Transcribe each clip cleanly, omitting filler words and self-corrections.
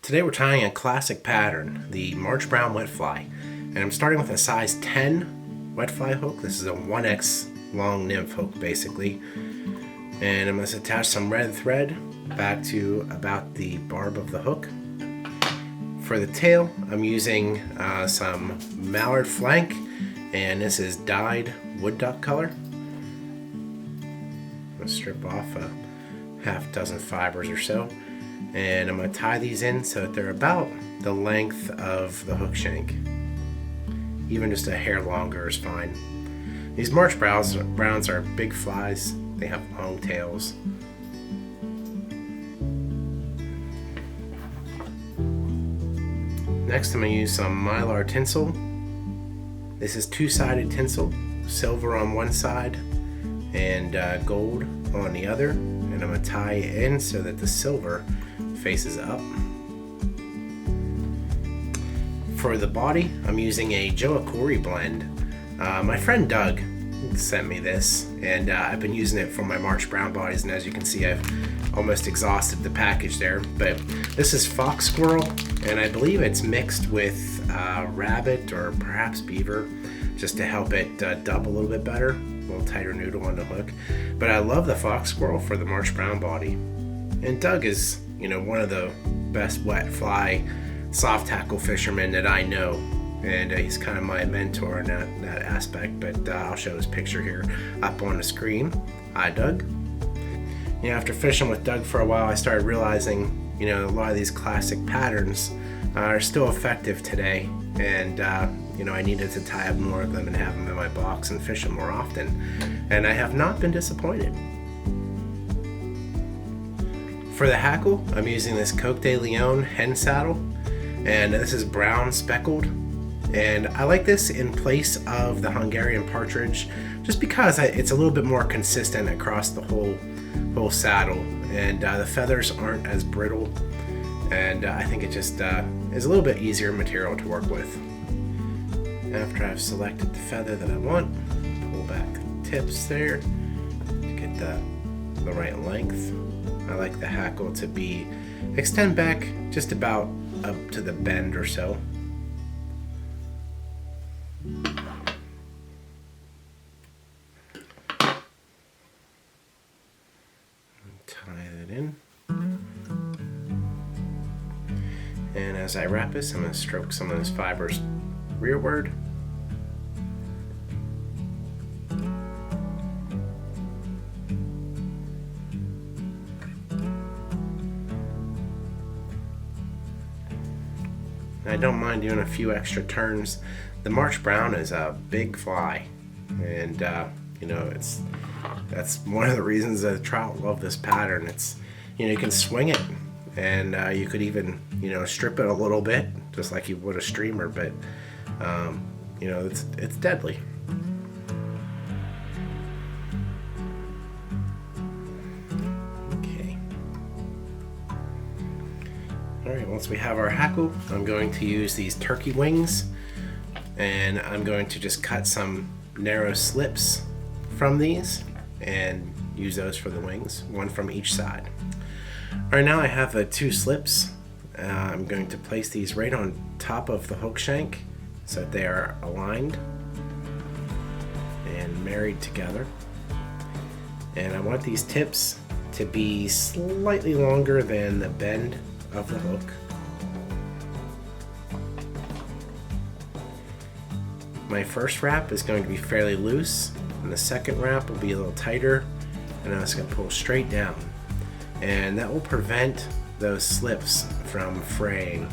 Today we're tying a classic pattern, the March Brown wet fly, and I'm starting with a size 10 wet fly hook. This is a 1x long nymph hook basically, and I'm going to attach some red thread back to about the barb of the hook. For the tail, I'm using some mallard flank, and this is dyed wood duck color. I'm going to strip off a half dozen fibers or so, and I'm going to tie these in so that they're about the length of the hook shank. Even just a hair longer is fine. These March Browns are big flies. They have long tails. Next, I'm going to use some mylar tinsel. This is two-sided tinsel, silver on one side and gold on the other. And I'm going to tie it in so that the silver faces up. For the body, I'm using a Ackourey blend. My friend Doug sent me this, and I've been using it for my March Brown bodies, and as you can see, I've almost exhausted the package there. But this is fox squirrel, and I believe it's mixed with rabbit or perhaps beaver, just to help it dub a little bit better, a little tighter noodle on the hook. But I love the fox squirrel for the March Brown body. And Doug is, one of the best wet fly soft tackle fishermen that I know, and he's kind of my mentor in that aspect. But I'll show his picture here up on the screen. Hi, Doug. After fishing with Doug for a while, I started realizing a lot of these classic patterns are still effective today, and I needed to tie up more of them and have them in my box and fish them more often, and I have not been disappointed. For the hackle, I'm using this Coq de Leon hen saddle, and this is brown speckled, and I like this in place of the Hungarian partridge just because it's a little bit more consistent across the whole saddle, and the feathers aren't as brittle, and I think it just is a little bit easier material to work with. After I've selected the feather that I want, pull back the tips there to get the right length. I like the hackle to extend back just about up to the bend or so. Tie that in. And as I wrap this, I'm going to stroke some of those fibers rearward. I don't mind doing a few extra turns. The March Brown is a big fly, and that's one of the reasons that trout love this pattern. It's you can swing it, and you could even strip it a little bit, just like you would a streamer. But it's deadly. Alright, once we have our hackle, I'm going to use these turkey wings, and I'm going to just cut some narrow slips from these and use those for the wings, one from each side. Alright, now I have the two slips. I'm going to place these right on top of the hook shank so that they are aligned and married together. And I want these tips to be slightly longer than the bend of the hook. My first wrap is going to be fairly loose, and the second wrap will be a little tighter, and I'm just going to pull straight down, and that will prevent those slips from fraying.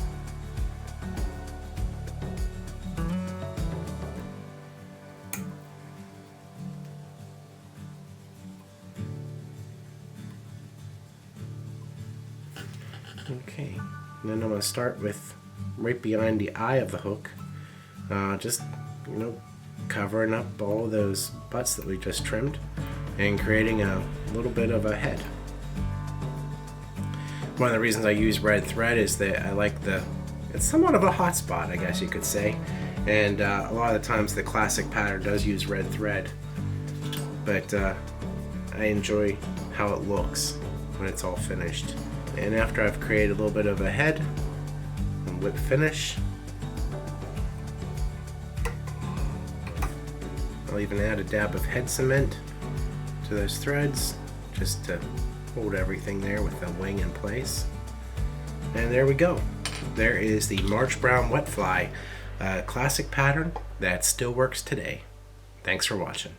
Okay, and then I'm going to start with right behind the eye of the hook, just covering up all those butts that we just trimmed and creating a little bit of a head. One of the reasons I use red thread is that I like it's somewhat of a hot spot, I guess you could say, and a lot of the times the classic pattern does use red thread, but I enjoy how it looks when it's all finished. And after I've created a little bit of a head, whip finish. I'll even add a dab of head cement to those threads just to hold everything there with the wing in place. And there we go. There is the March Brown wet fly, a classic pattern that still works today. Thanks for watching.